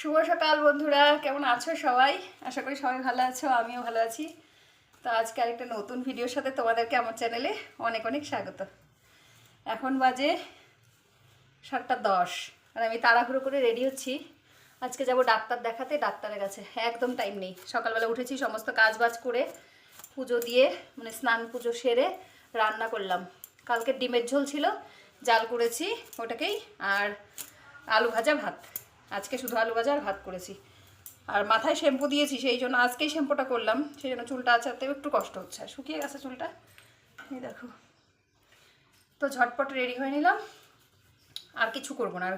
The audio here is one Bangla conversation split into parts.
শুভ সকাল বন্ধুরা, কেমন আছো সবাই? আশা করি সবাই ভালো আছো, আমিও ভালো আছি। তো আজকে আরেকটা নতুন ভিডিওর সাথে তোমাদেরকে আমার চ্যানেলে অনেক অনেক স্বাগত। এখন বাজে 7:10 আর আমি তাড়াহুড়ো করে রেডি হচ্ছি। আজকে যাব ডাক্তার দেখাতে, ডাক্তারের কাছে একদম টাইম নেই। সকালবেলা উঠেছি, সমস্ত কাজ বাজ করে পুজো দিয়ে মানে স্নান পুজো সেরে রান্না করলাম। কালকে ডিমের ঝোল ছিল, জাল করেছি ওটাকেই, আর আলু ভাজা ভাত। আজকে শুধু আলু ভাজা আর ভাত করেছি। আর মাথায় শ্যাম্পু দিয়েছি, সেই জন্য আজকেই শ্যাম্পুটা করলাম, সেই জন্য চুলটা আছাড়তেও একটু কষ্ট হচ্ছে। শুকিয়ে গেছে চুলটা, এই দেখো। তো ঝটপট রেডি হয়ে নিলাম, আর কিছু করবো না। আর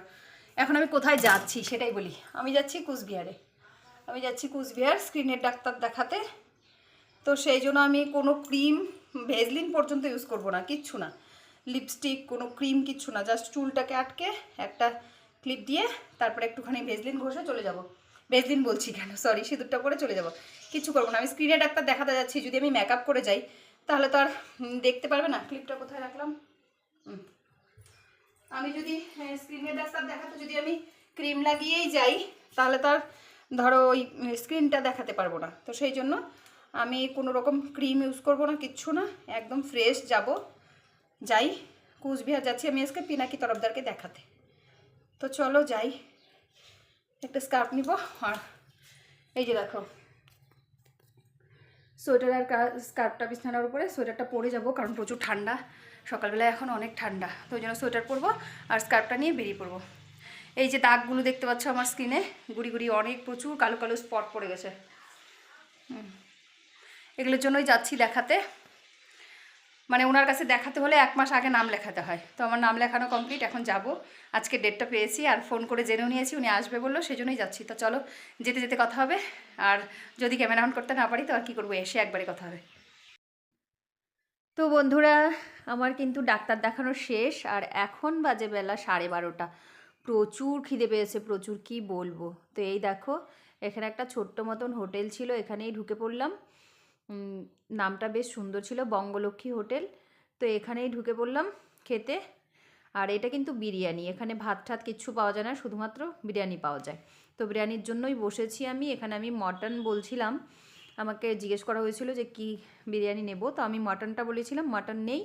এখন আমি কোথায় যাচ্ছি সেটাই বলি। আমি যাচ্ছি কুচবিহারে। আমি যাচ্ছি কুচবিহার স্কিনের ডাক্তার দেখাতে। তো সেই জন্য আমি কোনো ক্রিম, ভেজলিন পর্যন্ত ইউজ করব না, কিচ্ছু না। লিপস্টিক, কোনো ক্রিম, কিচ্ছু না। জাস্ট চুলটাকে আটকে একটা ক্লিপ দিয়ে তারপরে একটুখানি ভেজলিন ঘষে চলে যাব। ভেজলিন বলছি কেন, সরি, সিঁদুরটা করে চলে যাব। কিচ্ছু করবো না। আমি স্ক্রিনে ডাক্তার দেখাতে যাচ্ছি। যদি আমি মেকআপ করে যাই তাহলে তো আর দেখতে পারবে না। ক্লিপটা কোথায় রাখলাম? আমি যদি স্ক্রিনে ডাক্তার দেখাতে যদি আমি ক্রিম লাগিয়েই যাই তাহলে তো আর ধরো ওই স্ক্রিনটা দেখাতে পারবো না। তো সেই জন্য আমি কোনো রকম ক্রিম ইউজ করব না, কিচ্ছু না। একদম ফ্রেশ যাই। কুচবিহার যাচ্ছি আমি আজকে পিনাকি তরফদারকে দেখাতে। তো চলো যাই। একটা স্কার্ফ নিব, আর এই যে দেখো সোয়েটার আর স্কার্ফটা বিছানার উপরে। সোয়েটারটা পরে যাব কারণ প্রচুর ঠান্ডা, সকালবেলা এখন অনেক ঠান্ডা। তো ওই জন্য সোয়েটার পরবো আর স্কার্ফটা নিয়ে বেরিয়ে পড়বো। এই যে দাগগুলো দেখতে পাচ্ছ আমার স্কিনে, গুড়ি গুড়ি অনেক, প্রচুর কালো কালো স্পট পড়ে গেছে। এগুলোর জন্যই যাচ্ছি দেখাতে। মানে ওনার কাছে দেখাতে হলে 1 মাস আগে নাম লেখাতে হয়। তো আমার নাম লেখানো কমপ্লিট, এখন যাব। আজকে ডেটটা পেয়েছি আর ফোন করে জেনেও নিয়েছি উনি আসবে বললো, সেই জন্যই যাচ্ছি। তো চলো, যেতে যেতে কথা হবে। আর যদি ক্যামেরা অন করতে না পারি তো আর কী করবো, এসে একবারে কথা হবে। তো বন্ধুরা, আমার কিন্তু ডাক্তার দেখানো শেষ আর এখন বাজে বেলা 12:30। প্রচুর খিদে পেয়েছে, প্রচুর, কি বলবো। তো এই দেখো, এখানে একটা ছোট্ট মতন হোটেল ছিল, এখানেই ঢুকে পড়লাম। নামটা বেশ সুন্দর ছিল, বঙ্গলক্ষ্মী হোটেল। তো এখানেই ঢুকে পড়লাম খেতে। আর এটা কিন্তু বিরিয়ানি, এখানে ভাত ঠাত কিচ্ছু পাওয়া যায় না, শুধুমাত্র বিরিয়ানি পাওয়া যায়। তো বিরিয়ানির জন্যই বসেছি আমি। এখানে আমি মটন বলছিলাম, আমাকে জিজ্ঞেস করা হয়েছিল যে কি বিরিয়ানি নেব। তো আমি মটনটা বলেছিলাম, মটন নেই।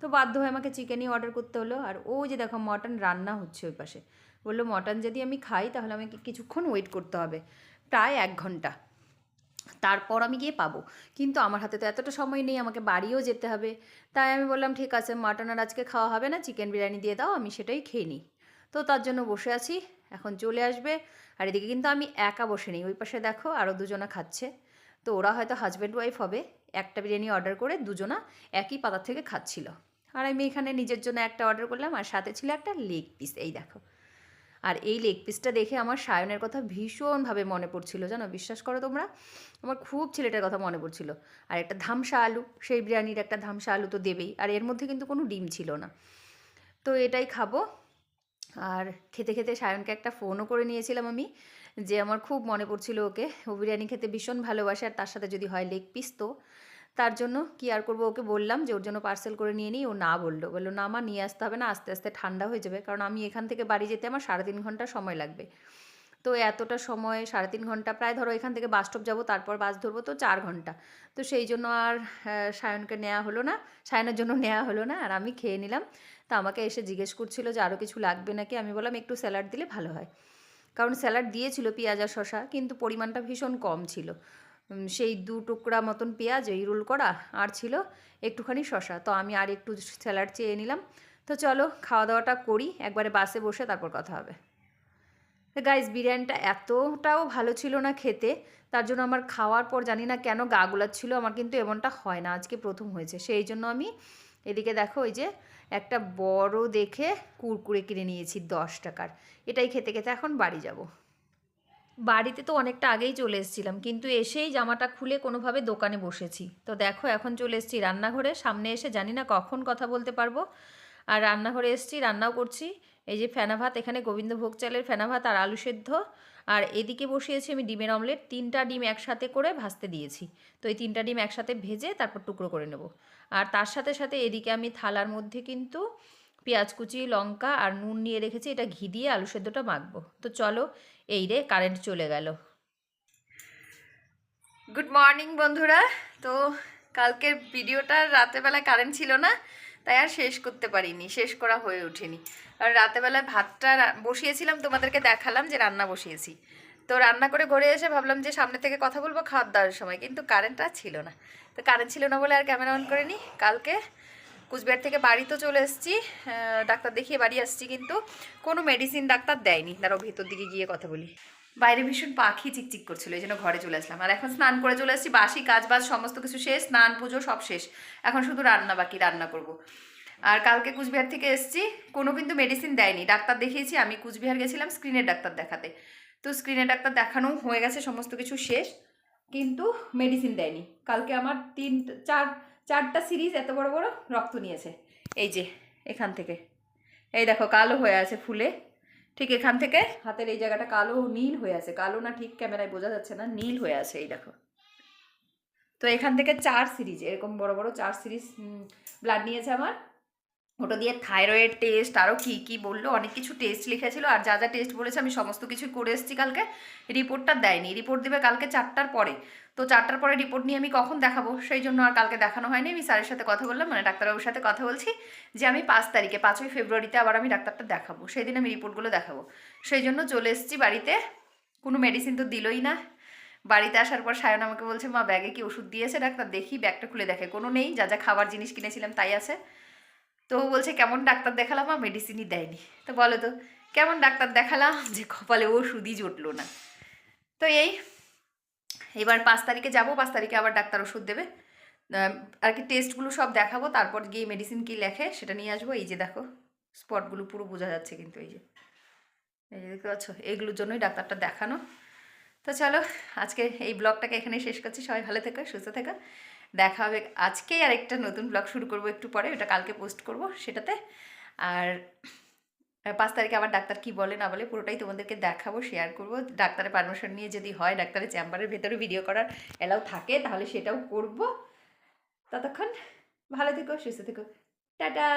তো বাধ্য হয়ে আমাকে চিকেনই অর্ডার করতে হলো। আর ও যে দেখো মটন রান্না হচ্ছে ওই পাশে। বললো মটন যদি আমি খাই তাহলে আমাকে কিছুক্ষণ ওয়েট করতে হবে, প্রায় 1 ঘন্টা, তারপর আমি গিয়ে পাবো। কিন্তু আমার হাতে তো এতটা সময় নেই, আমাকে বাড়িও যেতে হবে। তাই আমি বললাম ঠিক আছে, মাটন আর আজকে খাওয়া হবে না, চিকেন বিরিয়ানি দিয়ে দাও, আমি সেটাই খেয়ে নিই। তো তার জন্য বসে আছি, এখন চলে আসবে। আর এদিকে কিন্তু আমি একা বসে নেই, ওই পাশে দেখো আরও দুজনা খাচ্ছে। তো ওরা হয়তো হাজব্যান্ড ওয়াইফ হবে। একটা বিরিয়ানি অর্ডার করে দুজনা একই পাতার থেকে খাচ্ছিল। আর আমি এখানে নিজের জন্য একটা অর্ডার করলাম, আর সাথে ছিল একটা লেগ পিস, এই দেখো। আর এই লেগ পিসটা দেখে আমার সায়নের কথা ভীষণভাবে মনে পড়ছিল, জানো, বিশ্বাস করো তোমরা, আমার খুব ছেলেটার কথা মনে পড়ছিল। আর একটা ধামসা আলু, সেই বিরিয়ানির একটা ধামসা আলু তো দেবেই, আর এর মধ্যে কিন্তু কোনো ডিম ছিল না। তো এটাই খাবো। আর খেতে খেতে সায়নকে একটা ফোনও করে নিয়েছিলাম আমি, যে আমার খুব মনে পড়ছিল ওকে। ও বিরিয়ানি খেতে ভীষণ ভালোবাসে, আর তার সাথে যদি হয় লেগ পিস, তো তার জন্য কি আর করবো, ওকে বললাম যে ওর জন্য পার্সেল করে নিয়ে নিই। ও না বললো না মা, নিয়ে আসতে হবে না, আস্তে আস্তে ঠান্ডা হয়ে যাবে। কারণ আমি এখান থেকে বাড়ি যেতে আমার 3.5 ঘন্টা সময় লাগবে। তো এতটা সময়, 3.5 ঘন্টা প্রায়, ধরো এখান থেকে বাস স্টপ যাবো, তারপর বাস ধরবো, তো 4 ঘন্টা। তো সেই জন্য আর সায়নকে নেওয়া হলো না, সায়নের জন্য নেওয়া হলো না, আর আমি খেয়ে নিলাম। তো আমাকে এসে জিজ্ঞেস করছিল যে আরও কিছু লাগবে নাকি। আমি বললাম একটু স্যালাড দিলে ভালো হয়। কারণ স্যালাড দিয়েছিল পেঁয়াজ আর শসা, কিন্তু পরিমাণটা ভীষণ কম ছিল। সেই 2 টুকরা মতন পেঁয়াজ এই রোল করা, আর ছিল একটুখানি শসা। তো আমি আর একটু স্যালাড চেয়ে নিলাম। তো চলো খাওয়া দাওয়াটা করি, একবারে বাসে বসে তারপর কথা হবে। তো গাইস, বিরিয়ানিটা এতটাও ভালো ছিল না খেতে, তার জন্য আমার খাওয়ার পর জানি না কেন গা গোলাচ্ছিল। আমার কিন্তু এমনটা হয় না, আজকে প্রথম হয়েছে। সেই জন্য আমি এদিকে দেখো ওই যে একটা বড় দেখে কুরকুরে কিনে নিয়েছি 10 টাকার। এটাই খেতে খেতে এখন বাড়ি যাব। বাড়িতে তো অনেকটা আগেই চলে এসেছিলাম, কিন্তু এসেই জামাটা খুলে কোনোভাবে দোকানে বসেছি। তো দেখো এখন চলে এসেছি রান্নাঘরে, সামনে এসে জানি না কখন কথা বলতে পারবো। আর রান্নাঘরে এসেছি, রান্নাও করছি। এই যে ফেনা ভাত, এখানে গোবিন্দভোগ চালের ফেনা ভাত আর আলু সেদ্ধ। আর এদিকে বসিয়েছি আমি ডিমের অমলেট, 3টা ডিম একসাথে করে ভাজতে দিয়েছি। তো এই 3টা ডিম একসাথে ভেজে তারপর টুকরো করে নেব। আর তার সাথে সাথে এদিকে আমি থালার মধ্যে কিন্তু পেঁয়াজ কুচি, লঙ্কা আর নুন নিয়ে রেখেছি, এটা ঘি দিয়ে আলু সেদ্ধটা মাখবো। তো চলো, এই রে কারেন্ট চলে গেল। গুড মর্নিং বন্ধুরা। তো কালকের ভিডিওটা রাতেরবেলায় কারেন্ট ছিল না, তাই আর শেষ করতে পারিনি, শেষ করা হয়ে ওঠেনি। আর রাতেরবেলায় ভাতটা বসিয়েছিলাম, তোমাদেরকে দেখালাম যে রান্না বসিয়েছি। তো রান্না করে ঘরে এসে ভাবলাম যে সামনে থেকে কথা বলবো খাওয়ার দাওয়ার সময়, কিন্তু কারেন্ট আর ছিল না। তো কারেন্ট ছিল না বলে আর ক্যামেরা অন করিনি। কালকে কুচবিহার থেকে বাড়ি তো চলে এসেছি, ডাক্তার দেখিয়ে বাড়ি আসছি, কিন্তু কোনো মেডিসিন ডাক্তার দেয়নি। তারও ভেতর দিকে গিয়ে কথা বলি। বাইরে ভীষণ পাখি চিকচিক করছিল, এই জন্য ঘরে চলে আসলাম। আর এখন স্নান করে চলে আসছি, বাসি কাজ বাজ সমস্ত কিছু শেষ, স্নান পুজো সব শেষ, এখন শুধু রান্না বাকি, রান্না করব। আর কালকে কুচবিহার থেকে এসেছি, কোনো কিন্তু মেডিসিন দেয়নি। ডাক্তার দেখিয়েছি, আমি কুচবিহার গেছিলাম স্ক্রিনের ডাক্তার দেখাতে। তো স্ক্রিনের ডাক্তার দেখানো হয়ে গেছে, সমস্ত কিছু শেষ, কিন্তু মেডিসিন দেয়নি। কালকে আমার চারটা সিরিজ এত বড় বড় রক্ত নিয়েছে। এই যে এখান থেকে, এই দেখো কালো হয়ে আছে ফুলে, ঠিক এখান থেকে হাতের এই জায়গাটা কালো নীল হয়ে আছে। কালো না ঠিক ক্যামেরায় বোঝা যাচ্ছে না, নীল হয়ে আছে, এই দেখো। তো এখান থেকে 4 সিরিজ, এরকম বড় বড় 4 সিরিজ ব্লাড নিয়েছে আমার। ওটা দিয়ে থাইরয়েড টেস্ট আরও কী কী বললো, অনেক কিছু টেস্ট লিখেছিল। আর যা যা টেস্ট বলেছে আমি সমস্ত কিছু করে এসেছি কালকে। রিপোর্টটা দেয়নি, রিপোর্ট দেবে কালকে 4টার পরে। তো 4টার পরে রিপোর্ট নিয়ে আমি কখন দেখাবো, সেই জন্য আর কালকে দেখানো হয়নি। আমি স্যারের সাথে কথা বললাম, মানে ডাক্তারবাবুর সাথে কথা বলছি, যে আমি 5 তারিখে 5ই ফেব্রুয়ারিতে আবার আমি ডাক্তারটা দেখাবো, সেই দিন আমি রিপোর্টগুলো দেখাবো। সেই জন্য চলে এসেছি বাড়িতে। কোনো মেডিসিন তো দিলই না। বাড়িতে আসার পর সায়ন আমাকে বলছে, মা ব্যাগে কি ওষুধ দিয়েছে ডাক্তার? দেখি, ব্যাগটা খুলে দেখে, কোনো নেই, যা যা খাবার জিনিস কিনেছিলাম তাই আছে। তো বলছে কেমন ডাক্তার দেখালাম, আর মেডিসিনই দেয়নি। তো বলো তো কেমন ডাক্তার দেখালাম যে কপালে ওষুধই জুটলো না। তো এই এবার 5 তারিখে যাবো, 5 তারিখে আবার ডাক্তার ওষুধ দেবে আর কি, টেস্টগুলো সব দেখাবো, তারপর গিয়ে মেডিসিন কি লেখে সেটা নিয়ে আসবো। এই যে দেখো স্পটগুলো পুরো বোঝা যাচ্ছে, কিন্তু এই যে দেখতে পাচ্ছ, এইগুলোর জন্যই ডাক্তারটা দেখানো। তো চলো আজকে এই ব্লগটাকে এখানেই শেষ করছি। সবাই ভালো থেকো, সুস্থ থেকো। দেখা হবে আজকেই আরেকটা নতুন ব্লগ শুরু করব একটু পরে, ওটা কালকে পোস্ট করব সেটাতে। আর 5 তারিখে আবার ডাক্তার কি বলে না বলে পুরোটাই তোমাদেরকে দেখাবো, শেয়ার করব। ডাক্তারের পারমিশন নিয়ে যদি হয়, ডাক্তারের চেম্বারের ভেতরে ভিডিও করার অ্যালাউ থাকে, তাহলে সেটাও করব। ততক্ষণ ভালো থেকো, সুস্থ থেকো, টাটা।